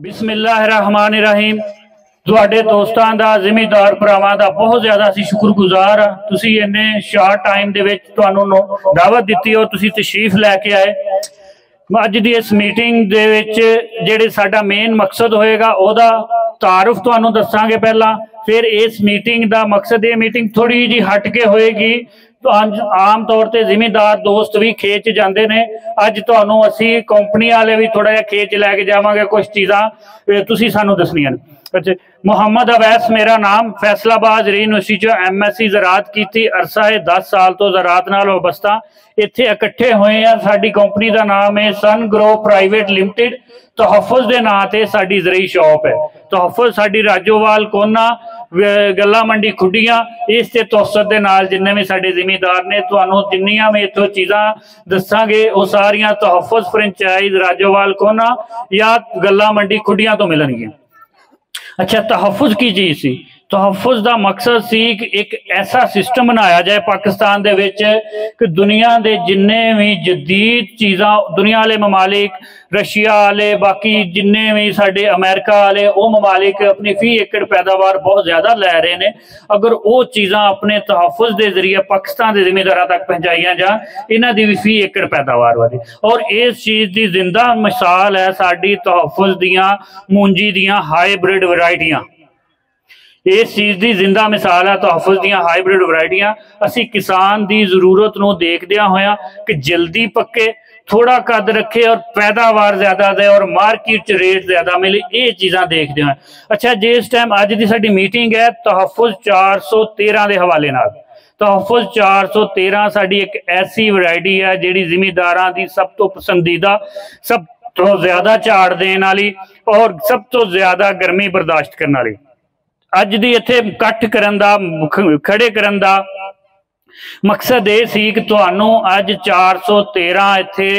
बिस्मिल्लाहिर्रहमानिर्रहीम। ਤੁਹਾਡੇ ਦੋਸਤਾਂ ਦਾ ਜ਼ਿਮੀਦਾਰ ਭਰਾਵਾਂ ਦਾ ਬਹੁਤ ਜ਼ਿਆਦਾ ਅਸੀਂ ਸ਼ੁਕਰਗੁਜ਼ਾਰ ਆ। ਤੁਸੀਂ ਇੰਨੇ ਸ਼ਾਰਟ ਟਾਈਮ ਦੇ ਵਿੱਚ ਤੁਹਾਨੂੰ ਦਾਵਤ ਦਿੱਤੀ ਔਰ ਤੁਸੀਂ ਤਸ਼ਰੀਫ ਲੈ ਕੇ ਆਏ। ਅੱਜ ਦੀ ਇਸ ਮੀਟਿੰਗ ਦੇ ਵਿੱਚ ਜਿਹੜੇ ਸਾਡਾ ਮੇਨ ਮਕਸਦ ਹੋਏਗਾ ਉਹਦਾ ਤਾਰਫ ਤੁਹਾਨੂੰ ਦੱਸਾਂਗੇ ਪਹਿਲਾਂ, ਫਿਰ ਇਸ ਮੀਟਿੰਗ ਦਾ ਮਕਸਦ, ਇਹ ਮੀਟਿੰਗ ਥੋੜੀ ਜਿਹੀ ਹਟ ਕੇ ਹੋਏਗੀ। आम तौर पर जिमीदार दोस्त भी खेच जाते हैं, अज तुहानू असी कंपनी वाले भी थोड़ा जिहा खेच लैके जावांगे, कुछ चीज़ां तुसीं सानू दसनियां। अच्छा, मुहम्मद अवैस मेरा नाम, फैसलाबाद यूनिवर्सिटी चो MSc ज़राअत की, अरसा है 10 साल तो ज़राअत नाल वाबस्ता। इत्थे इकट्ठे होए हैं, साडी कंपनी का नाम है सन ग्रो प्राइवेट लिमिटेड। तहफ़ुज़ के नाम से साडी ज़रई शॉप है। तहफ़ुज़ साडी राजोवाल कोना गल्ला मंडी खुडियां, इस ते तौसत दे नाल जिन्ने भी साडे जिमीदार ने तुहानू जिन्नियां भी इत्थों चीज़ां दस्सांगे वो सारियां तहफ़ुज़ फ्रेंचाइज राजोवाल कोना या गल्ला मंडी खुडियां तो मिलणगियां। अच्छा, तहफ़ुज़ की चीज़ सी? तहफ़ुज़ का मकसद सी कि एक ऐसा सिस्टम बनाया जाए पाकिस्तान दे विच कि दुनिया के जिन्ने भी जदीद चीज़ां, दुनिया वाले ममालिक, रशिया वाले, बाकी जिन्ने भी साडे अमेरिका वाले, वो ममालिक अपनी फी एकड़ पैदावार बहुत ज़्यादा लै रहे हैं। अगर वो चीज़ां अपने तहफ़ुज़ के जरिए पाकिस्तान के जिमीदारां तक पहुँचाइया जान, इन्हां दी भी फी एकड़ पैदावार वधे। और इस चीज़ की जिंदा मिसाल है साडी तहफ़ुज़ दियां मूंजी दियां हाईब्रिड वैरायटियां। इस चीज़ की जिंदा मिसाल है तहफ़ुज़ दियां हाईब्रिड वैरायटियां। असी किसान की जरूरत को देखदियां होया कि जल्दी पक्के, थोड़ा कद रखे और पैदावार ज़्यादा दे और मार्केट च रेट ज़्यादा मिले, ये चीज़ां देखते हैं। अच्छा, जिस टाइम अज की साडी मीटिंग है तहफ़ुज़ 413 के हवाले नाल। तहफ़ुज़ 413 साडी एक ऐसी वैरायटी है जिहड़ी जिमीदारां दी सब तो पसंदीदा, सब तो ज़्यादा झाड़ देने वाली और सब तो ज़्यादा गर्मी बर्दाश्त करने वाली। अज दी इत्थे इकट्ठ करन दा, खड़े करन दा मकसद ये सी कि तुहानू अज 413 इत्थे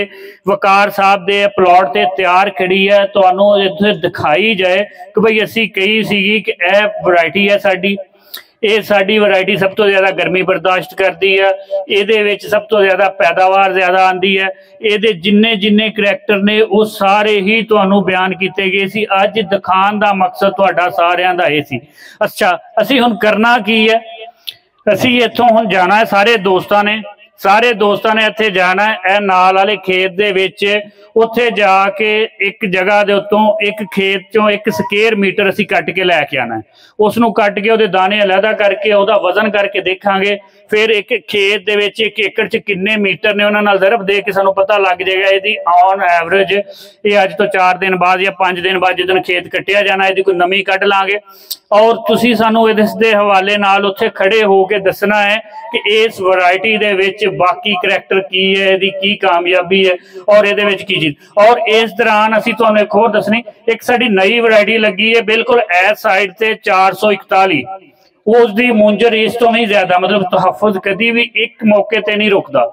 वकार साहब दे प्लॉट ते तैयार खड़ी है, तुहानू इत्थे दिखाई जाए कि भाई असी कही सीगी कि यह वैरायटी है साडी, ये साडी वैरायटी सब तो ज़्यादा गर्मी बर्दाश्त करती है, ये सब तो ज़्यादा पैदावार ज़्यादा आती है, ये जिन्ने जिन्ने करैक्टर ने वो सारे ही तुहानू बयान किए गए सी। अज दिखाने का मकसद तुहाडा सारियां दा ये सी। अच्छा, असी हुण करना की है, असी इत्थों हुण जाना है, सारे दोस्तां ने इत्थे जाना है। यह नाल वाले खेत दे विच उत्थे जाके एक जगह दे उत्तों एक खेत चों 1 स्क्वेयर मीटर असी कट के लैके आना है। उसनू कट के उहदे दाने अलहदा करके उहदा वजन करके देखांगे। फिर एक खेत दे विच 1 एकड़ च किन्ने मीटर ने उन्हां नाल ज़रब दे के सानू पता लग जाएगा इहदी ऑन एवरेज। ये अज तो 4 दिन बाद या 5 दिन बाद जिदन खेत कट्टिया जाना इहदी कोई नमी कढ लांगे और तुसीं सानू इस दे हवाले नाल उत्थे खड़े हो के दसना है कि इस वैरायटी दे विच बाकी करैक्टर की है, इहदी की कामयाबी है और इहदे विच की चीज़। और इस दौरान असीं तुहानू एक होर दसनी, एक साडी नई वैरायटी लगी है बिल्कुल इस साइड से 441, उसकी मुंजर इस तो नहीं ज्यादा, मतलब तहफ़ुज़ कभी भी एक मौके पर नहीं रुकता।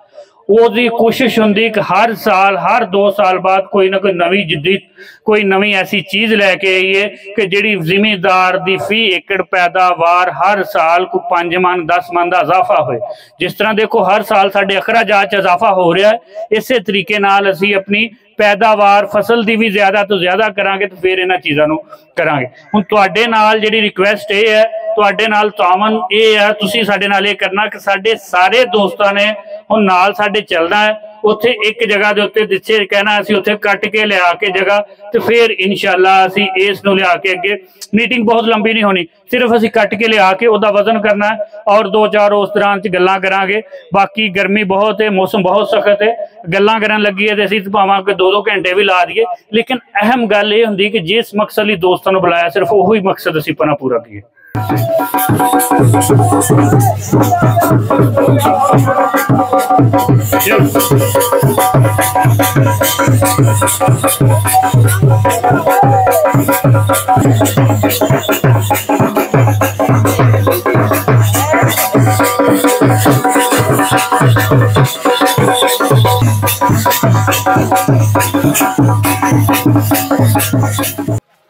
उसकी कोशिश होंगी कि हर साल, हर 2 साल बाद कोई ना कोई नवी जदीद, कोई नवी ऐसी चीज़ लैके आईए कि जिहड़ी जिमीदार की फी एकड़ पैदावार हर साल को 5 मन 10 मन का इजाफा होए। जिस तरह देखो हर साल साडे अखराजात इजाफा हो रहा है, इस तरीके नाल असीं अपनी पैदावार फसल की भी ज़्यादा तो ज़्यादा करांगे तो फिर इन्हां चीज़ां नूं करांगे। हुण तुहाडे नाल जिहड़ी रिक्वेस्ट ये है, तुहाडे नाल तावन ये है, तुसीं साडे नाल ये करना कि साडे सारे दोस्तां ने हुण नाल साडे चलना है। उत्थे एक जगह के उत्ते दिच्छे कहना असीं उत्थे कट के लिया के जगह, तो फिर इंशाअल्लाह असीं इस नूं लिया के अगे मीटिंग बहुत लंबी नहीं होनी, सिर्फ असीं कट के लिया के उहदा वजन करना है और 2-4 उस दौरान च गल्लां करांगे। बाकी गर्मी बहुत है, मौसम बहुत सख्त है, गल्लां करन लगी है तो असीं भावां कि 2-2 घंटे भी ला दिए, लेकिन अहम गल ये हुंदी कि जिस मकसद लई दोस्तां नूं बुलाया सिर्फ उही मकसद असीं पूरा कीए।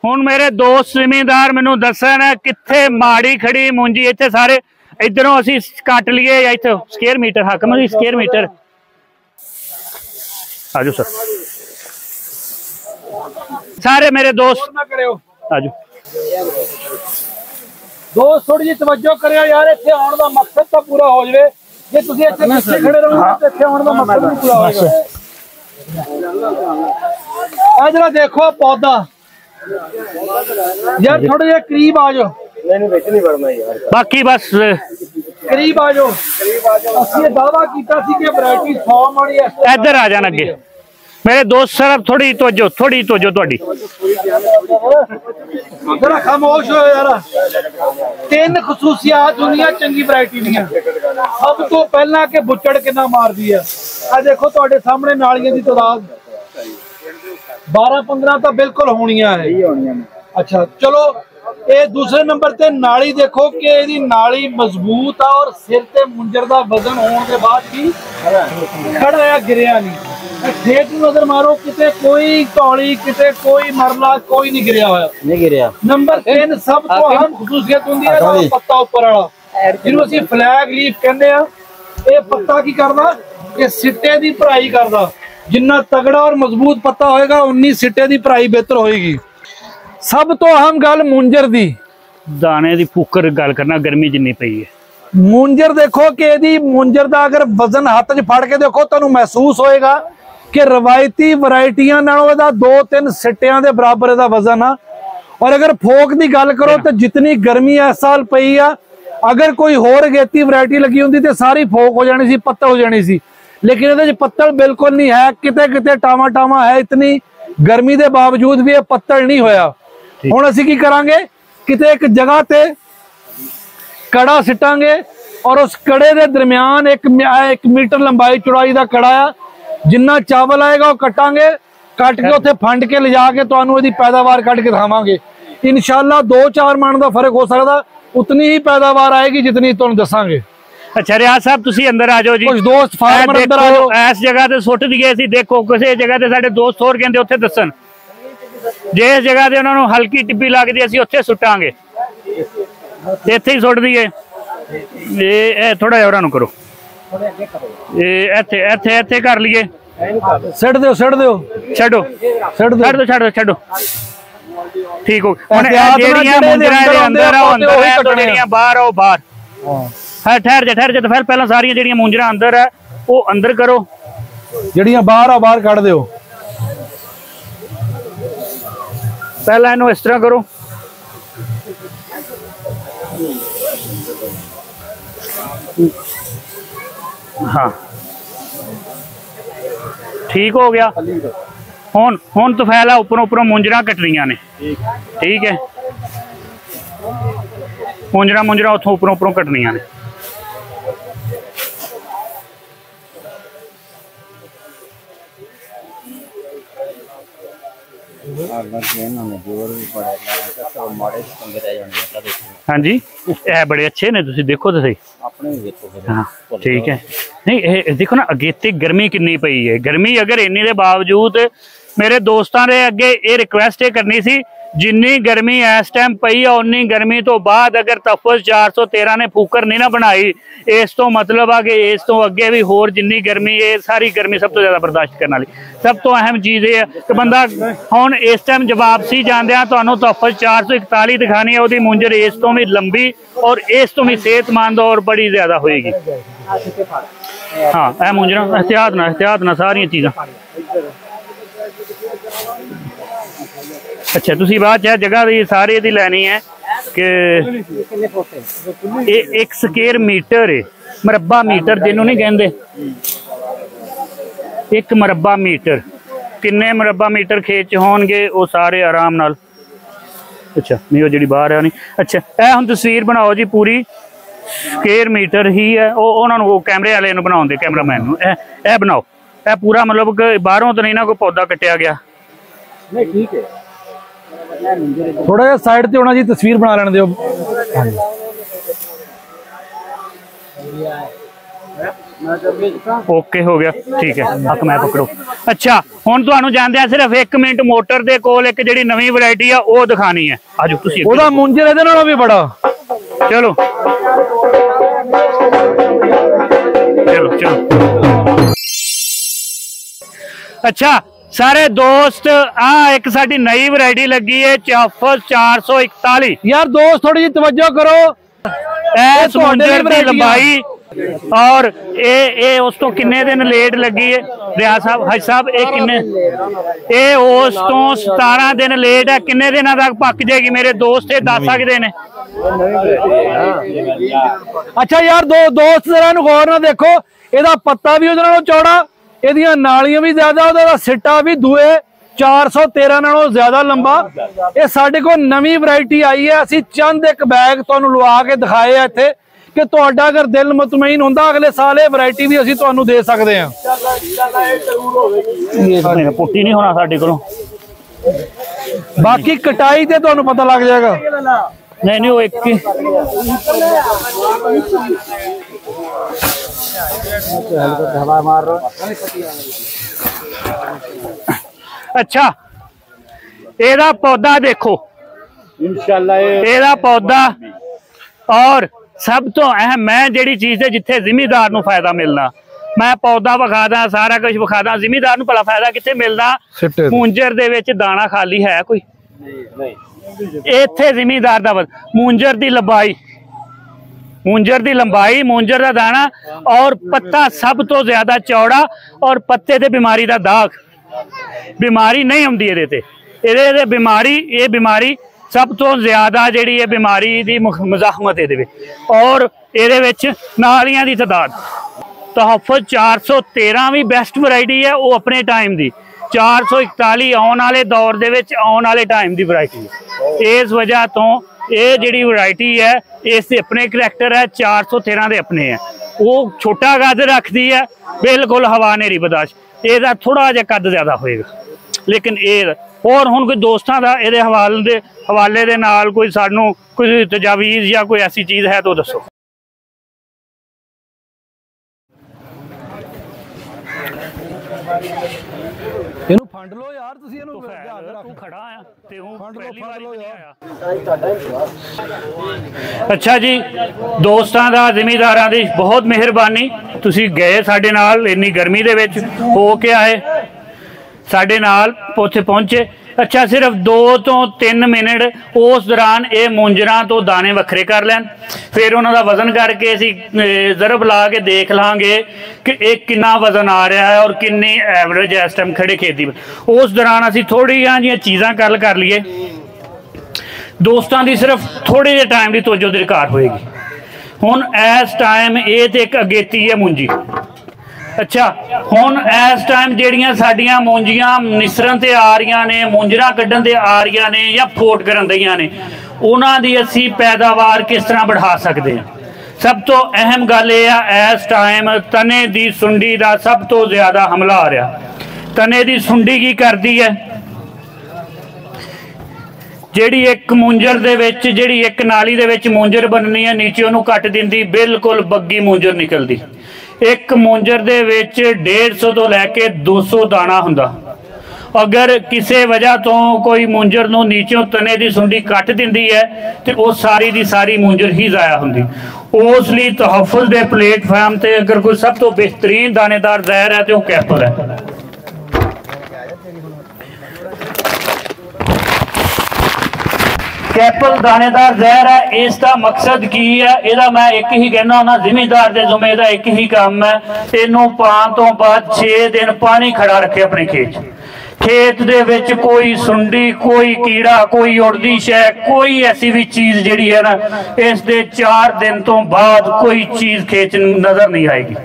हुण मेरे दोस्त जिमीदार मैनू दसन है कित्थे माड़ी खड़ी मुंजी, इत्थे सारे इधरों असी कट लीए या इत्थे स्क्वेयर मीटर हाकम स्क्वेयर मीटर आ जाओ सर। सारे मेरे दोस्त ना करियो आजो दोस्त थोड़ी जी तवज्जो करियो यार, इत्थे आउण दा मकसद तो पूरा हो जाए। जे तुसीं इत्थे पिछे खड़े रहोगे तो इत्थे आउण दा मकसद नहीं पूरा होएगा। आ जरा देखो पौधा यार, थोड़े जे करीब आ जाओ। बाकी बस करीब आ जाओ। ਅਸੀਂ ਇਹ दावा कीता सी कि वैरायटी 100 मण है। इधर आ जाना अगे मेरे दोस्त सर, थोड़ी तवज्जो थोड़ी जरा खामोश हो यार। 3 खसूसियात दुनिया चंगी वैरायटी दी। सब तो पहला कि बुचड़ कितना मारदी है। आ देखो तुहाडे सामने नालियां दी तादाद 12-15 तो बिल्कुल होनियां है। अच्छा चलो, ये दूसरे नंबर ते नाली देखो कि ਇਹਦੀ नाली मजबूत आ और सिर ते मुंजर दा वजन होने के बाद भी खड़ा है, गिरिया नहीं। ठेठ नजर मारो, किते कोई कौली, किते कोई मरला, कोई नहीं गिरिया होया, नहीं गिरिया। नंबर 3 सब तो अहम खसूसियत हुंदी है पत्ता ऊपर वाला, जिन्हों ਅਸੀਂ फ्लैग लीफ कहते हैं। ये पत्ता की करदा कि सिट्टे दी भराई करदा। जिन्ना तगड़ा और मजबूत पत्ता होएगा उन्नी सिट्टे दी भराई बेहतर होएगी। सब तो अहम गल मुंजर दी, दाने दी फूकर गल करना, गर्मी जिन्नी पई है। मुंजर देखो कि यदि मुंजर दा अगर वजन हाथ च फड़ के देखो तो महसूस होएगा कि रवायती वैरायटियां नालों इहदा 2-3 सिट्टियां दे बराबर इहदा वजन आ। और अगर फोक दी गल करो तो जितनी गर्मी इस साल पई आ, अगर कोई होर अगेती वैरायटी लगी हुंदी ते सारी फोक हो जानी सी, पत्तल हो जानी सी। लेकिन इहदे च पत्तल बिल्कुल नहीं है, किते किते टावा टावा है। इतनी गर्मी दे बावजूद भी यह पत्तल नहीं होया। हुण असीं की करांगे, किते एक जगह ते कड़ा सिटांगे और उस कड़े दे दरम्यान 1 मीटर लंबाई चौड़ाई दा कड़ा आ। जिन्ना चावल आएगा वो कटांगे, कट के उत्थे फंड के ले जाके तुहानूं इहदी पैदावार कट के दिखावांगे। इंशाअल्लाह 2-4 मण दा फर्क हो सकदा, उतनी ही पैदावार आएगी जितनी तुहानूं दसांगे। अच्छा रियाज साहब तुसी अंदर आ जाओ जी। कुछ दोस्त फार्मर अंदर आ जाओ। इस जगह ते सुट दिए सी, देखो किसी जगह ते साडे दोस्त होर कहंदे उत्थे दसन, जिस जगह ते उन्हां नूं हल्की टिब्बी लगदी असीं उत्थे सुटांगे, इत्थे ही सुट दईए। ये थोड़ा जिहा उन्हां नूं करो, इत्थे कर लीए। सिट दो छड्डो ठीक हो। हुण जेहड़ियां मुंजरां दे अंदर आ अंदर है, तो जेहड़ियां बाहर आ बाहर। ठहर जा तो फिर पहला सारियां जेहड़ियां मुंजरां अंदर है वो अंदर करो, जेहड़ियां बाहर आ बाहर कढ दिओ। पहला इनू इस तरह करो, हाँ ठीक हो गया। हुण तो फैला उपरों उपरों मुंजरां कटनियां ने, ठीक है। मुंजरां उथों उपरों उपरों कटनियां ने। हाँ जी ये बड़े अच्छे ने, तुसीं देखो तो सही। हाँ ठीक है। नहीं देखो ना अगेते गर्मी कितनी पई है। गर्मी अगर इन्नी दे बावजूद मेरे दोस्तों ने अगे ये रिक्वेस्ट करनी सी, जिन्नी गर्मी इस टाइम पई है उन्नी गर्मी तो बाद अगर तफस 413 ने फूकर नहीं ना बनाई, इस तो मतलब आ कि इस तो अगे भी होर जिन्नी गर्मी है, सारी गर्मी सब तो ज्यादा बर्दाश्त करने वाली। सब तो अहम चीज़ ये है कि बंदा हुण इस टाइम जब वापसी जांदे तुहानूं तफस 441 दिखानी है, उसकी मुंजर इस तो भी लंबी और इस तो भी सेहतमंद और बड़ी ज्यादा होएगी। हाँ यह मुंजर एहतियात ना सारिया चीज़ां। अच्छा तुसी बात है जगह दी सारे दी लैनी है कि 1 स्क्वायर मीटर है, मरबा मीटर जिन्हों नहीं कहते, 1 मरबा मीटर किन्ने मरबा मीटर खेत च होणगे वो सारे आराम नाल। अच्छा नहीं वो जी बाहर है नहीं। अच्छा यह हम तस्वीर बनाओ जी, पूरी स्क्वायर मीटर ही है। वो कैमरे वाले बनाओ दे, कैमरामैन ए बनाओ, यह पूरा मतलब कि बाहरों तो नहीं ना कोई पौधा कटिया गया। नहीं ठीक है, थोड़ा जिहा साइड ते होना जी, तस्वीर बना लेने दिओ। ओके हो गया ठीक है, हक मैं पकड़ो। अच्छा हुण तुहानूं जांदे सिर्फ 1 मिनट मोटर दे कोल एक जिहड़ी नवीं वैरायटी आ वो दिखानी है। आजो तुसीं ओहदा मुंजर इहदे नालों भी बड़ा। चलो चलो चलो। अच्छा सारे दोस्त एक साडी नई वैरायटी लगी है चाफस 441 यार दोस्त थोड़ी जी तवज्जो करो समुंदर की लंबाई और ये उस तो किन्ने दिन लेट लगी है रियाज साहब हज साहब ये किन्ने ये उस तो 17 दिन लेट है किन्ने दिनों तक पक जाएगी मेरे दोस्त ये दस सकते हैं। अच्छा यार दोस्त जरा गौर ना देखो ਇਹਦਾ पत्ता भी ਉਹਦੇ ਨਾਲੋਂ चौड़ा ਇਹਦੀਆਂ ਨਾਲੀਆਂ भी ज्यादा ਉਹਦਾ ਸਿੱਟਾ भी दूए 413 ਨਾਲੋਂ ज्यादा लंबा। ਇਹ ਸਾਡੇ ਕੋਲ ਨਵੀਂ ਵੈਰਾਈਟੀ ਆਈ ਹੈ ਅਸੀਂ ਚੰਦ ਇੱਕ ਬੈਗ ਤੁਹਾਨੂੰ ਲਵਾ ਕੇ ਦਿਖਾਏ ਆ ਇੱਥੇ ਕਿ ਤੁਹਾਡਾ ਅਗਰ ਦਿਲ ਮਤਮਈਨ ਹੁੰਦਾ ਅਗਲੇ ਸਾਲ ਇਹ ਵੈਰਾਈਟੀ ਵੀ ਅਸੀਂ ਤੁਹਾਨੂੰ ਦੇ ਸਕਦੇ ਹਾਂ। ਇਹ ਪੁੱਟੀ ਨਹੀਂ ਹੋਣਾ ਸਾਡੇ ਕੋਲੋਂ ਬਾਕੀ ਕਟਾਈ ਤੇ ਤੁਹਾਨੂੰ ਪਤਾ ਲੱਗ ਜਾਏਗਾ। नहीं नहीं वो एक अच्छा एदा पौधा देखो इंशाल्लाह एदा पौधा और सब तो अहम मैं जेड़ी चीज है जिथे जिमीदार नूं फायदा मिलना मैं पौधा विखा दा सारा कुछ विखा दा जिमीदार नूं भला फायदा किथे मिलदा मूंजर दे विच दाना खाली है कोई नहीं इत्थे जिमीदार दा मूंजर दी लंबाई मूंजर दा दाना और पत्ता सब तो ज्यादा चौड़ा और पत्ते ते बीमारी दा दाग बीमारी नहीं आउंदी इहदे बीमारी ये बीमारी सब तो ज्यादा जिहड़ी है बीमारी दी मुजाहमत इहदे विच और इहदे विच नालियां दी तादाद तहफ़्फ़ुज़ 413 भी बेस्ट वैरायटी है वो अपने टाइम दी 441 आने वाले दौर दे विच आने वाले टाइम दी वैरायटी है। इस वजह तो ये जिहड़ी वैरायटी है इसके अपने करैक्टर है 413 दे अपने है वो छोटा कद रखती है बिल्कुल हवा नेरी बर्दाश्त इसका थोड़ा जिहा कद ज्यादा होएगा लेकिन ये और हुण कोई दोस्तां दा इहदे हवाले दे नाल कोई सानू कोई तजावीज़ या कोई ऐसी चीज़ है तो दसो। ਇਹਨੂੰ ਫੰਡ ਲਓ ਯਾਰ ਤੁਸੀਂ ਇਹਨੂੰ ਤੂੰ ਖੜਾ ਆ ਤੇ ਹੂੰ ਪਹਿਲੀ ਵਾਰ ਲਓ ਯਾਰ। अच्छा जी दोस्तां दा ਜ਼ਿਮੀਦਾਰਾਂ ਦੀ बहुत मेहरबानी ਤੁਸੀਂ गए साडे नाल इन्नी गर्मी दे विच हो के आए साडे नाल उत्थे पहुंचे। अच्छा सिर्फ 2 तो 3 मिनट उस दौरान ये मूंजरां तो दाने वखरे कर लैन फिर उन्हां दा वजन करके असीं ज़रब ला के देख लांगे कि एक कितना वजन आ रहा है और कितनी एवरेज इस टाइम खड़े खेती उस दौरान असीं थोड़ियां जिहियां चीज़ां गल कर लीए दोस्तां दी सिर्फ थोड़े जे टाइम की तवज्जो दरकार होएगी। हुण इस टाइम ये तो एक अगेती है मूंजी। अच्छा हुण इस टाइम जिहड़ियां साडियां मूंजियां निसरन ते आ रही ने मूंजरां कड्ढण ते आ रही ने या फोट करन दईयां ने उन्हां दी असीं पैदावार किस तरह बढ़ा सकते हैं। सब तो अहम गल यह है इस टाइम तने दी सुंडी का सब तो ज्यादा हमला आ रहा। तने दी सुंडी की करती है जिहड़ी एक मूंजर दे विच जिहड़ी एक नाली दे विच मूंजर बननी है नीचे उहनूं कट दिंदी बिल्कुल बग्गी मूंजर निकलदी। एक मूंजर दे विच 150 तो लैके 200 दाना हुंदा। अगर किसी वजह तो कोई मूंजर नूं नीचों तने दी सुंडी कट दिंदी है तो वो सारी दी सारी मूंजर ही जाया हुंदी। उस लई तहफ़्फ़ुज़ दे प्लेटफार्म ते अगर कोई सब तो बेहतरीन दानेदार ज़हर है तो वो कैपल है। कैपल दानेदार जहर है इसका मकसद की है यदा मैं एक ही कहना होना जिमीदार के जुमे का एक ही काम है इनू पान तो बाद 6 दिन पानी खड़ा रखे अपने खेत दे विच कोई सुंडी कोई कीड़ा कोई उड़दी शै कोई ऐसी भी चीज जिहड़ी है ना इस दे 4 दिन तो बाद कोई चीज खेत नजर नहीं आएगी।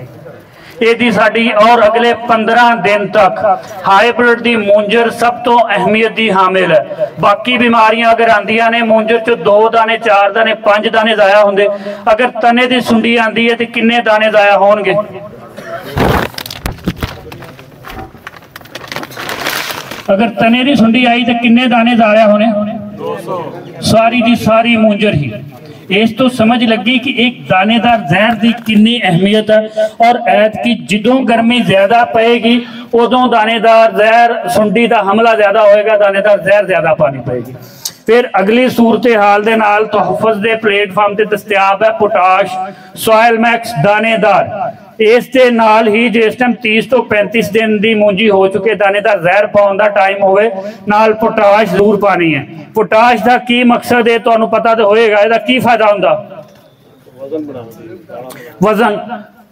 यदि साड़ी और अगले 15 दिन तक हाईब्रिड दी मूंजर सब तो अहमियत दी हामिल है। बाकी बीमारियां अगर आंदियां ने मूंजर च 2 दाने 4 दाने 5 दाने जाया होंगे अगर तने दी सुंडी आंदी है तो किन्ने दाने जाया होंगे। अगर तने दी सुंडी आई तो किन्ने दाने जाया होने 200 सारी दी सारी मूंजर ही। इस तो समझ लगी कि एक दानेदार जहर की कितनी अहमियत है और ऐत की जिदों गर्मी ज्यादा पएगी उदों दानेदार जहर सुंडी का हमला ज्यादा होएगा दानेदार जहर ज्यादा पानी पएगी। फिर अगली सूरत हाल दे नाल तहफ़्फ़ुज़ दे प्लेटफार्म ते दस्तयाब है पोटाश सॉयल मैक्स दानेदार ਇਸ ਦੇ ਨਾਲ ਹੀ ਜਿਸ ਟਾਈਮ 30 ਤੋਂ 35 ਦਿਨ ਦੀ ਮੂੰਜੀ ਹੋ ਚੁੱਕੇ ਦਾਣੇ ਦਾ ਜ਼ਹਿਰ ਪਾਉਣ ਦਾ ਟਾਈਮ ਹੋਵੇ, ਨਾਲ ਪੋਟਾਸ਼ ਜ਼ਰੂਰ ਪਾਣੀ ਹੈ। ਪੋਟਾਸ਼ ਦਾ ਕੀ ਮਕਸਦ ਹੈ ਤੁਹਾਨੂੰ ਪਤਾ ਤਾਂ ਹੋਏਗਾ, ਇਹਦਾ ਕੀ ਫਾਇਦਾ ਹੁੰਦਾ? ਵਜ਼ਨ।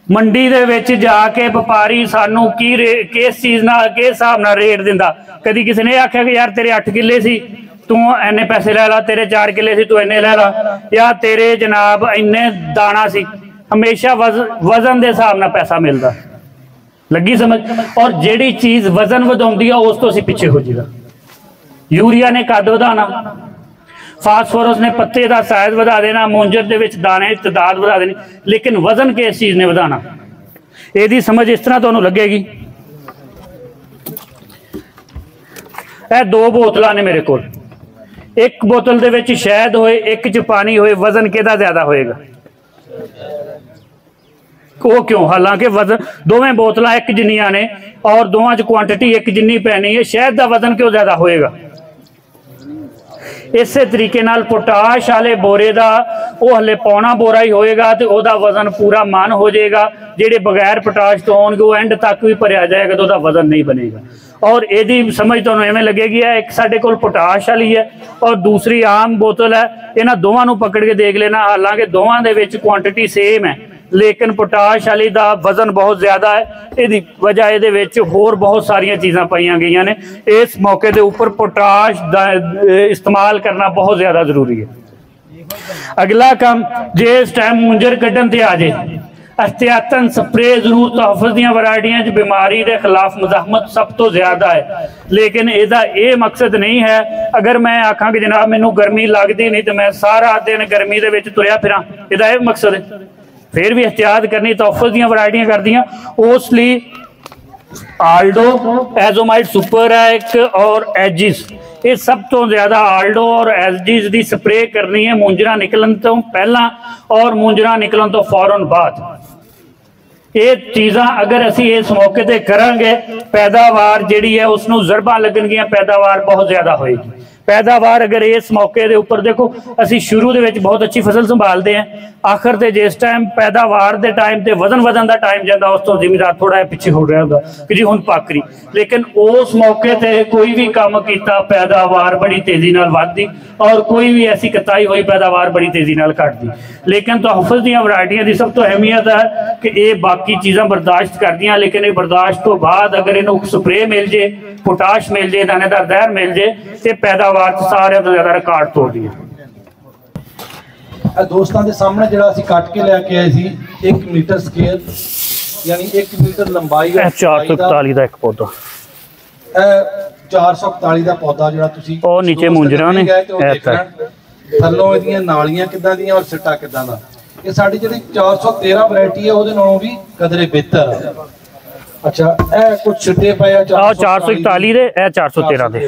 ਮੰਡੀ ਦੇ ਵਿੱਚ ਜਾ ਕੇ ਵਪਾਰੀ ਸਾਨੂੰ ਕਿਸ ਚੀਜ਼ ਨਾਲ, ਕਿਸ ਹਿਸਾਬ ਨਾਲ ਰੇਟ ਦਿੰਦਾ? ਕਦੀ ਕਿਸੇ ਨੇ ਆਖਿਆ ਕਿ ਯਾਰ ਤੇਰੇ 8 ਕਿੱਲੇ ਸੀ ਤੂੰ ਇੰਨੇ ਪੈਸੇ ਲੈ ਲਾ, ਤੇਰੇ 4 ਕਿੱਲੇ ਸੀ ਤੂੰ ਇੰਨੇ ਲੈ ਲਾ, ਜਾਂ ਤੇਰੇ ਜਨਾਬ ਇੰਨੇ ਦਾਣਾ ਸੀ। ਹਮੇਸ਼ਾ ਵਜ਼ਨ ਦੇ ਹਿਸਾਬ ਨਾਲ ਪੈਸਾ ਮਿਲਦਾ। ਲੱਗੀ ਸਮਝ? ਔਰ ਜਿਹੜੀ ਚੀਜ਼ ਵਜ਼ਨ ਵਧਾਉਂਦੀ ਆ ਉਸ ਤੋਂ ਅਸੀਂ ਪਿੱਛੇ ਹੋ ਜਾਈਦਾ। ਯੂਰੀਆ ਨੇ ਕੱਦ ਵਧਾਉਣਾ, ਫਾਸਫੋਰਸ ਨੇ ਪੱਤੇ ਦਾ ਸਾਈਜ਼ ਵਧਾ ਦੇਣਾ, ਮੂੰਜਰ ਦੇ ਵਿੱਚ ਦਾਣੇ ਦੀ ਤਾਦਾਦ ਵਧਾ ਦੇਣੀ, ਲੇਕਿਨ ਵਜ਼ਨ ਕਿਸ ਚੀਜ਼ ਨੇ ਵਧਾਉਣਾ? ਇਹਦੀ ਸਮਝ ਇਸ ਤਰ੍ਹਾਂ ਤੁਹਾਨੂੰ ਲੱਗੇਗੀ। ਇਹ 2 ਬੋਤਲਾਂ ਨੇ ਮੇਰੇ ਕੋਲ, ਇੱਕ ਬੋਤਲ ਦੇ ਵਿੱਚ ਸ਼ਹਿਦ ਹੋਏ, ਇੱਕ 'ਚ ਪਾਣੀ ਹੋਏ, ਵਜ਼ਨ ਕਿਹਦਾ ਜ਼ਿਆਦਾ ਹੋਏਗਾ? ਉਹ ਕਿਉਂ? ਹਾਲਾਂਕਿ ਵਜ਼ਨ ਦੋਵੇਂ ਬੋਤਲਾਂ ਇੱਕ ਜਿੰਨੀਆਂ ਨੇ ਔਰ ਦੋਵਾਂ 'ਚ ਕੁਆਂਟਿਟੀ ਇੱਕ ਜਿੰਨੀ ਪੈਣੀ ਹੈ, ਸ਼ਹਿਦ ਦਾ ਵਜ਼ਨ ਕਿਉਂ ਜ਼ਿਆਦਾ ਹੋਏਗਾ? ਇਸੇ ਤਰੀਕੇ ਨਾਲ ਪੋਟਾਸ਼ ਵਾਲੇ ਬੋਰੇ ਦਾ ਉਹ ਹਲੇ ਪੌਣਾ ਬੋਰਾ ਹੀ ਹੋਏਗਾ ਤੇ ਉਹਦਾ ਵਜ਼ਨ ਪੂਰਾ ਮਨ ਹੋ ਜਾਏਗਾ। ਜਿਹੜੇ ਬਗੈਰ ਪੋਟਾਸ਼ ਤੋਂ ਹੋਣਗੇ ਉਹ ਐਂਡ ਤੱਕ ਵੀ ਭਰਿਆ ਜਾਏਗਾ ਤਾਂ ਉਹਦਾ ਵਜ਼ਨ ਨਹੀਂ ਬਣੇਗਾ। ਔਰ ਇਹਦੀ ਸਮਝ ਤੁਹਾਨੂੰ ਐਵੇਂ ਲੱਗੇਗੀ ਹੈ ਇੱਕ ਸਾਡੇ ਕੋਲ ਪੋਟਾਸ਼ ਵਾਲੀ ਹੈ ਔਰ ਦੂਸਰੀ ਆਮ ਬੋਤਲ ਹੈ, ਇਹਨਾਂ ਦੋਵਾਂ ਨੂੰ ਪਕੜ ਕੇ ਦੇਖ ਲੈਣਾ। ਹਾਲਾਂਕਿ ਦੋਵਾਂ ਦੇ ਵਿੱਚ ਕੁਆਂਟਿਟੀ ਸੇਮ ਹੈ, ਲੇਕਿਨ ਪੋਟਾਸ਼ ਵਾਲੀ ਦਾ ਵਜ਼ਨ ਬਹੁਤ ਜ਼ਿਆਦਾ ਹੈ। ਇਹਦੀ ਵਜ੍ਹਾ ਇਹਦੇ ਵਿੱਚ ਹੋਰ ਬਹੁਤ ਸਾਰੀਆਂ ਚੀਜ਼ਾਂ ਪਾਈਆਂ ਗਈਆਂ ਨੇ। ਇਸ ਮੌਕੇ ਦੇ ਉੱਪਰ ਪੋਟਾਸ਼ ਦਾ ਇਸਤੇਮਾਲ ਕਰਨਾ ਬਹੁਤ ਜ਼ਿਆਦਾ ਜ਼ਰੂਰੀ ਹੈ। ਅਗਲਾ ਕੰਮ, ਜੇ ਇਸ ਟਾਈਮ ਮੁੰਜਰ ਕੱਢਣ ਤੇ ਆ ਜੇ, ਅਹਤਿਆਤਨ ਸਪਰੇ ਜ਼ਰੂਰ। ਤਹਫਜ਼ ਦੀਆਂ ਵੈਰਾਈਟੀਆਂ 'ਚ ਬਿਮਾਰੀ ਦੇ ਖਿਲਾਫ ਮੁਜ਼ਾਹਮਤ ਸਭ ਤੋਂ ਜ਼ਿਆਦਾ ਹੈ, ਲੇਕਿਨ ਇਹਦਾ ਇਹ ਮਕਸਦ ਨਹੀਂ ਹੈ ਅਗਰ ਮੈਂ ਆਖਾਂ ਕਿ ਜਨਾਬ ਮੈਨੂੰ ਗਰਮੀ ਲੱਗਦੀ ਨਹੀਂ ਤੇ ਮੈਂ ਸਾਰਾ ਦਿਨ ਗਰਮੀ ਦੇ ਵਿੱਚ ਤੁਰਿਆ ਫਿਰਾਂ, ਇਹਦਾ ਇਹ ਮਕਸਦ ਹੈ। फिर भी एहतियात करनी। तोहफज दी वैरायटियां कर दियां, उस लिए आल्डो, एजोमाइड सुपर है एक और एजिस, ये सब तो ज़्यादा आल्डो और एजिस की स्प्रे करनी है मूंजरा निकलन तो पहला और मूंजरा निकलन तो फौरन बाद। ये चीज़ां अगर असी इस मौके पर करांगे, पैदावार जिहड़ी है उसनूं ज़रबां लगणगियां, पैदावार बहुत ज़्यादा होएगी। पैदावार अगर इस मौके के उपर देखो, असी शुरू दे विच बहुत अच्छी फसल संभालते हैं, आखिर ते जिस टाइम पैदावार के टाइम ते वजन वजन का टाइम जाता उस तो जिमीदार थोड़ा जिहा पिछे हो रहा होगा कि जी हुण पक रही, लेकिन उस मौके ते कोई भी काम किया पैदावार बड़ी तेजी नाल वधदी और कोई भी ऐसी कताई हुई पैदावार बड़ी तेजी नाल घटदी। लेकिन तोहफज दी वैरायटियां दी सब तो अहमियत है कि ये बाकी चीज़ां बर्दाश्त करदियां, लेकिन ये बर्दाश्त तो बाद अगर इन्हूं स्प्रे मिल जाए, पोटाश मिल जाए, दानेदार जहर मिल जाए तो पैदावार सारे तो ज़्यादा रिकॉर्ड तोड़दी है। दोस्तों के सामने जो असीं कट के लैके आए सी 1 मीटर स्केयर, यानी 1 मीटर लंबाई, 441 का एक पौधा, 441 का पौधा जो तुसीं और नीचे मुंजरा ने थल्लों इहदियां नालियां किदां दियां और सिट्टा किदां दा। ये साडी जिहड़ी 413 वैरायटी है उहदे नालों भी कदरे बेहतर है। अच्छा, ए कुछ सिट्टे पए आ 441 दे, ए 413 दे।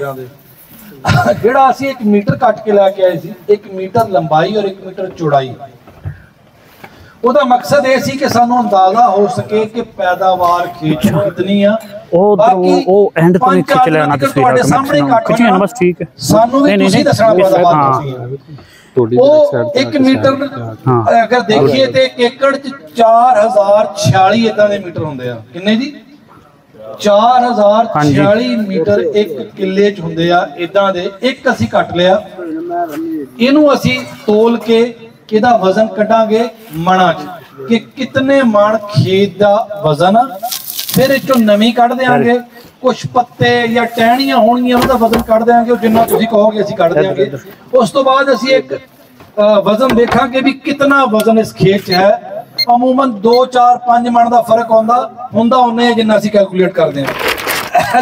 ਜਿਹੜਾ ਅਸੀਂ 1 मीटर ਕੱਟ ਕੇ ਲੈ ਕੇ ਆਏ ਸੀ, 1 मीटर ਲੰਬਾਈ ਔਰ 1 मीटर ਚੌੜਾਈ, ਉਹਦਾ ਮਕਸਦ ਇਹ ਸੀ ਕਿ ਸਾਨੂੰ ਅੰਦਾਜ਼ਾ ਹੋ ਸਕੇ ਕਿ ਪੈਦਾਵਾਰ ਖੇਤ ਨੂੰ ਕਿਤਨੀ ਆ। ਉਹ ਐਂਡ ਤੋਂ ਖਿੱਚ ਲੈਣਾ ਤੁਹਾਡੇ ਸਾਹਮਣੇ ਕੱਟ ਲੈਣਾ, ਬਸ ਠੀਕ ਹੈ। ਸਾਨੂੰ ਵੀ ਤੁਸੀਂ ਦੱਸਣਾ ਪੈਦਾਵਾਰ ਕਿੰਨੀ ਆ। ਉਹ 1 मीटर ਅਗਰ ਦੇਖੀਏ ਤੇ 1 ਏਕੜ ਚ 4046 ਇਦਾਂ ਦੇ ਮੀਟਰ ਹੁੰਦੇ ਆ। ਕਿੰਨੇ ਜੀ? 4046 मीटर 1 किले च हुंदे आ इदां दे। एक असीं कट लिया, इनू असीं तोल के इहदा वजन कढांगे मणा च कि कितने मण खेत दा वजन आ। फिर इस चों नमी कढ देंगे, कुछ पत्ते या टहनियां होणगियां उहदा वजन कढ देंगे, जिन्ना तुसीं कहोगे असीं कढ देंगे। उस तो बाद असीं एक वजन देखांगे भी कितना वजन इस खेत च है। अमूमन 2 4 5 मन का फर्क हुंदा उन्ने जिन्ना असीं कैलकुलेट करते हैं।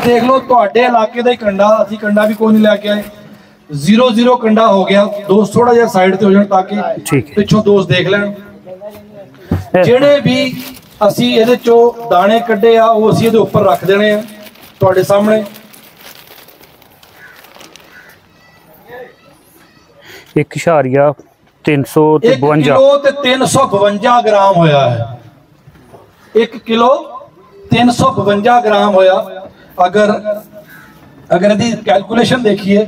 देख लो तुहाडे इलाके दा ही कंडा, असीं कंडा भी कोई नहीं लैके आए, 0-0 कंडा हो गया। दोस्त थोड़ा जिहा साइड ते हो जाण ताकि पिछों दोस्त देख लैण। जिहड़े भी असीं इहदे चों दाणे कड्ढे आ वो असीं इहदे उपर रख देणे आ तुहाडे सामने। 1.352 किलो ते 352 ग्राम होया है। 1 किलो 352 ग्राम होया। अगर इहदी कैलकुलेशन देखिए,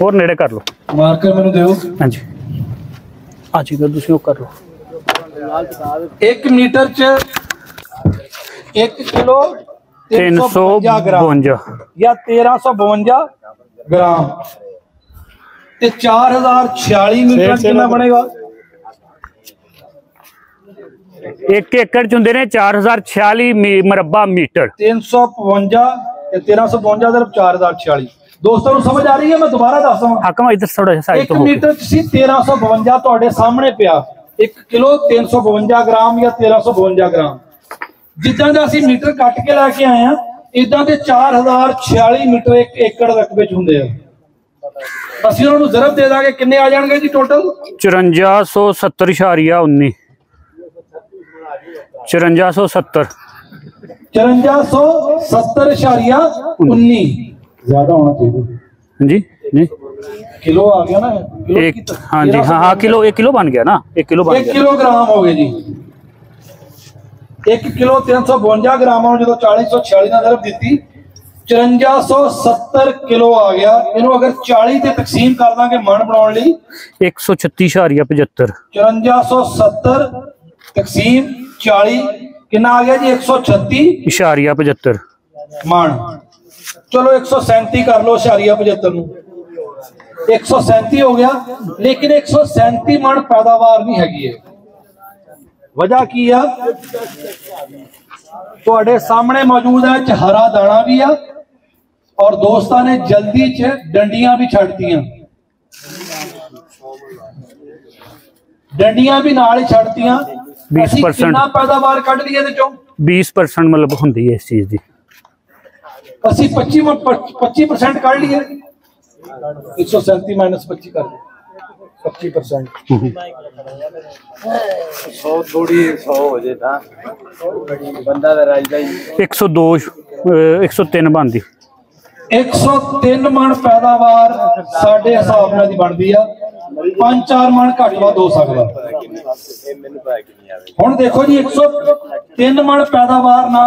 और नेड़े कर लो, मार्कर मैनूं दिओ। हां जी, आज ही कर दूसरी कर लो। 1 मीटर च 1 किलो 352 ग्राम 352 या 1352 ग्राम ते 4046 मीटर कितना बनेगा? 1 एकड़ च हुंदे ने 4046 मुरब्बा मीटर। 352 ते 1352 + 4046। दोस्तों को समझ आ रही है? मैं दोबारा दसदा हाकम इधर थोड़ा साइड 1 मीटर च सी 1352 ਤੁਹਾਡੇ ਸਾਹਮਣੇ ਪਿਆ। 1 किलो 352 ग्राम या 1352 ग्राम। जिद्दां दा ਅਸੀਂ मीटर ਕੱਟ ਕੇ ਲੈ ਕੇ ਆਏ ਆ ਇਦਾਂ ਦੇ 4046 मीटर 1 एकड़ रकबे ਚ ਹੁੰਦੇ ਆ। ਅਸੀਂ ਉਹਨਾਂ ਨੂੰ ਜ਼ਰਬ ਦੇ ਦਾਂਗੇ, ਕਿੰਨੇ ਆ ਜਾਣਗੇ ਜੀ ਟੋਟਲ? 5470.19 5470 5470.19 ज्यादा होना चाहिए जी जी। किलो आ गया ना? एक हाँ जी हाँ हाँ किलो 1 किलो बन गया ना, 1 किलो बन 1 किलोग्राम हो गए जी। 1 किलो 352 ग्राम जो 4046 ने ज़रब दी 5470 किलो आ गया। इन्हों अगर 40 से तकसीम कर देंगे मन बनाने 136.75 5470 तकसीम 40 कितना आ गया जी? 136.75 मन। चलो 137 कर लो 75 137 हो गया, लेकिन 137 मन पैदावार नहीं हैगी है। वजह की है तुहाडे सामने मौजूद है। हरा दाना भी है और दोस्तों ने जल्दी च डंडियां भी छड्डतियां, डंडियां भी नाल ही छड्डतियां। 20% पैदावार कढ़ ली 20% मतलब होंदी है इस चीज दी। असी 25% कढ़ लिए। 137 - 25 कर दो 25%। 100 थोड़ी 100 हो जाए था बंदा दा राजदा ही 102 103 बनदी। 103 मन पैदावार साडे हिसाब नाल दी बनदी आ। 5-4 मन घट वध हो सकदा। हुण देखो जी 103 मन पैदावार ना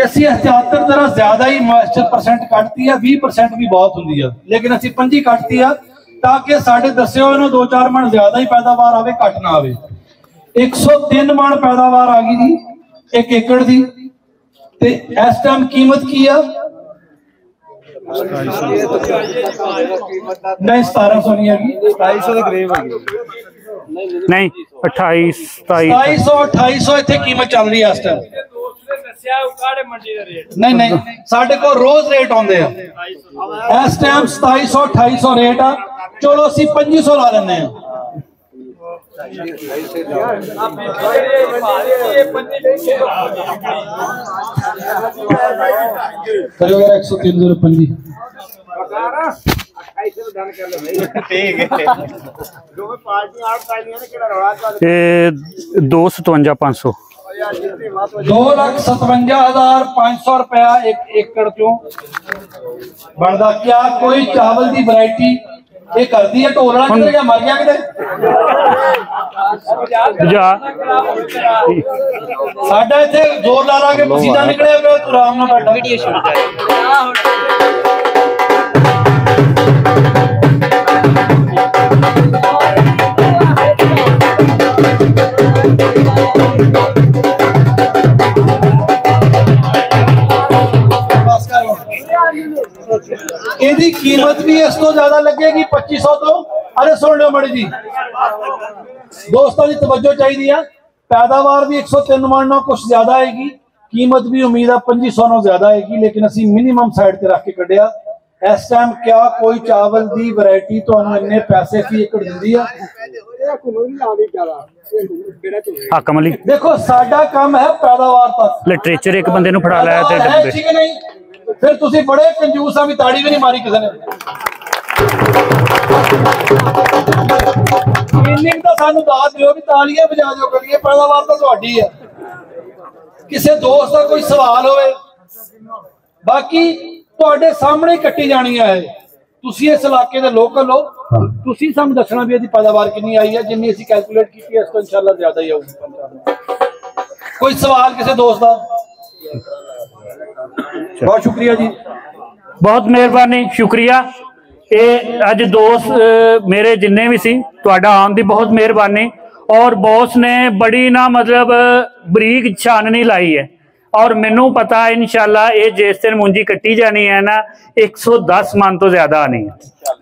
ऐसी एहतियातन जरा ज्यादा ही मॉइस्चर परसेंट कटती है। 20% भी बहुत होंदी है, लेकिन असी 25 कटती है ताकि साढ़े दस्यो 2-4 मन ज्यादा ही पैदावार आवे, घट ना आवे। 103 मन पैदावार आ गई जी 1 एकड़ दी। ते इस टाइम कीमत की है? नहीं 1700 नहीं हैगी, 250 के करीब है नहीं 28 2700-2800 इत्थे कीमत चल रही है इस टाइम। नहीं नहीं साढ़े को रोज रेट आते हैं इस टाइम 2700-2800 रेट आ। चलो असी 2500 ला लेने हैं। करो यार 103.25 257,500 2,57,500 रुपया 1 एकड़ चो बनता। क्या कोई चावल की वैरायटी ये कर दी है ढोलना किधर या मर गया किधर? साडा इत्थे जोर ला ला के पसीना निकले तू आराम नाल बैठा। ਇਹਦੀ कीमत भी इस तो ज्यादा लगेगी 2500 तो। अरे सुन लो मड़ी जी, दोस्तों की तवज्जो चाहिए। पैदावार भी 103 मन कुछ ज्यादा आएगी, कीमत भी उम्मीद है 2500 ज्यादा आएगी, लेकिन असी मिनिमम साइड ते रख के कढ़िया। इस टाइम क्या कोई चावल की वैरायटी तुहानू इन्ने पैसे फी एकड़ दिंदी है? हाकम अली देखो साडा काम है पैदावार तक। लिटरेचर एक बंदे नू फड़ा लाया ते डब्बे ठीक है नहीं? फिर तुसी बड़े कंजूस आ भी ताड़ी भी नहीं मारी किसी ने। इन्नी तो सानू दाद दिओ भी तालियां बजा दिओ करिए। पैदावार तो तुहाडी है। किसी दोस्त का कोई सवाल होवे बाकी तुहाडे सामने कट्टी जानी है। तुसी इस इलाके दे लोकल हो, तुसी सानू दसना भी इहदी पैदावार कितनी आई है। जिन्नी असीं कैलकुलेट की है इस तो इंशाअल्लाह ज्यादा ही आऊगी। कोई सवाल किसी दोस्त का? बहुत शुक्रिया जी, बहुत मेहरबानी, शुक्रिया। ये अज दोस्त मेरे जिन्ने भी सी तुहाडा आउण दी बहुत मेहरबानी। और बॉस ने बड़ी ना मतलब बरीक छाननी लाई है और मैनू पता है इंशाल्लाह ये जिस दिन मुंजी कट्टी जानी है ना 110 मन तो ज्यादा आनी है।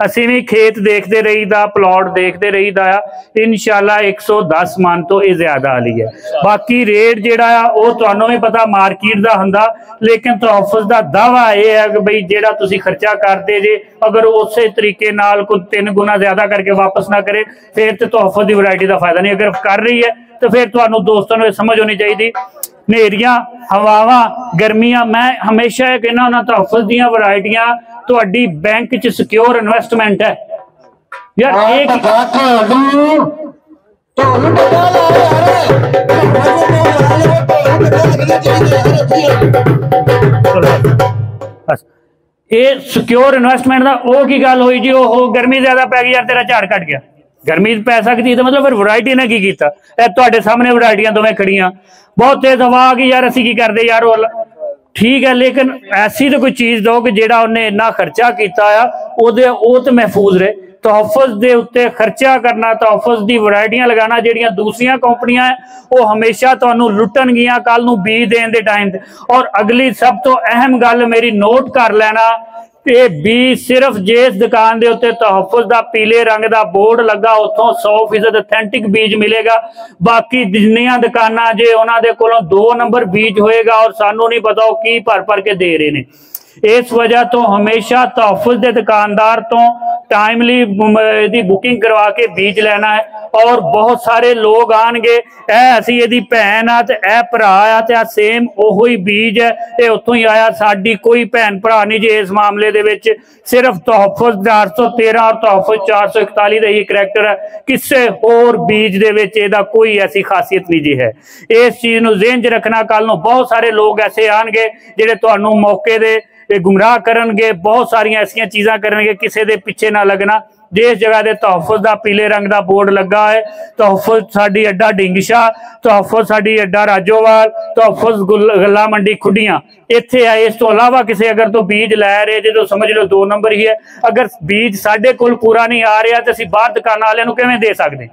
असी भी खेत देखते रहीदा, प्लॉट देखते रहीदा, इंशाल्लाह 110 मन तो ये ज्यादा आली है। बाकी रेट जिहड़ा आ वो तुहानू भी पता मार्केट दा हुंदा, लेकिन तोहफस दा दावा ये है कि बई जिहड़ा तुसी खर्चा करदे जे अगर उस तरीके नाल कोई 3 गुना ज्यादा करके वापस ना करे फिर तो तोहफस की वैरायटी का फायदा नहीं। अगर कर रही है तो फिर तुहानू दोस्तों नूं समझ होनी चाहिए। नेरियां हवावां गर्मियां, मैं हमेशा कहना उन्हां तोहफस दीयां वैरायटियां तुहाडी बैंक च सिक्योर इन्वेस्टमेंट है यार। एक ये सिक्योर इन्वेस्टमेंट का वो की गल हुई जी, वो गर्मी ज्यादा पै गई यार तेरा झाड़ कट गया, गर्मी पै सकती तो मतलब फिर वैरायटी ने की कीता। तुहाडे सामने वैरायटियां दोवें खड़ियां, बहुत तेज हवा आ गई यार असी की करदे यार वो ठीक है, लेकिन ऐसी तो कोई चीज़ दो कि जेड़ा उन्हें इन्ना खर्चा किया वो तो महफूज रहे। तोहफस के उत्ते खर्चा करना, तोहफस की वैरायटियां लगाना ਜਿਹੜੀਆਂ दूसरिया कंपनियां है वो हमेशा तुहानू लुटणगियां कल नू बीज देने के टाइम। और अगली सब तो अहम गल मेरी नोट कर लेना कि बीज सिर्फ जिस दुकान के उत्ते तोहफस का पीले रंग का बोर्ड लगा उतों 100% ऑथेंटिक बीज मिलेगा। बाकी जिन्नियां दुकानां जे उन्होंने कोलों 2 नंबर बीज होएगा और सानू नहीं पता वो की भर भर के दे रहे हैं। इस वजह तो हमेशा तोहफस के दुकानदार तो टाइमली दी बुकिंग करवा के बीज लेना है। और बहुत सारे लोग आएंगे असी ये भैन आ ए भरा आ ते सेम ओही बीज है, ये उत्थों ही आया, साडी कोई भैन भरा नहीं जी इस मामले दे विच। सिर्फ तोहफस 413 और तोहफस 441 का ही करैक्टर है, किसी होर बीज दे विच इहदा कोई ऐसी खासियत नहीं जी है। इस चीज़ नूं ज़हन च रखना, कल नूं बहुत सारे लोग ऐसे आएंगे जिहड़े तुहानूं मौके दे गुमराह करनगे, बहुत सारिया ऐसिया चीज़ां करनगे, किसी दे पिछे ना लगना। जिस जगह दे तोहफस का पीले रंग का बोर्ड लगा है, तोहफस साडी अड्डा ढिंगशा, तोहफस साडी अड्डा राजोवाल, तोहफस गल्ला मंडी खुडियां इत्थे है। इस तो अलावा किसी अगर तो बीज लै रहे जे तो समझ लो 2 नंबर ही है। अगर बीज साडे कोल पूरा नहीं आ रहा तो असीं बाहर दुकानां वालियां नूं किवें दे सकदे।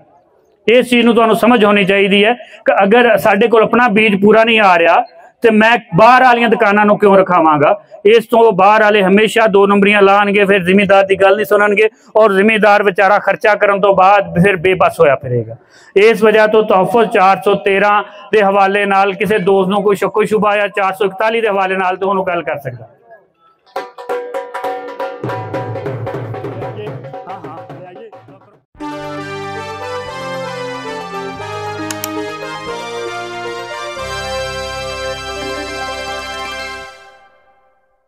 इस चीज़ नूं तुहानूं समझ होनी चाहिए है कि अगर साडे कोल अपना बीज पूरा नहीं आ रहा तो मैं बाहर वाली दुकानों क्यों रखावांगा। इस तो बाहर वाले हमेशा 2 नंबरियां लाएंगे, फिर जिमीदार की गल नहीं सुननगे और जिमीदार बेचारा खर्चा करने तो बाद फिर बेबस होया फिरेगा। इस वजह तो तोहफस 413 के हवाले नाल किसी दोस्त को कोई शक्को शुबा या 441 के हवाले नाल तो उन्होंने गल कर सकता।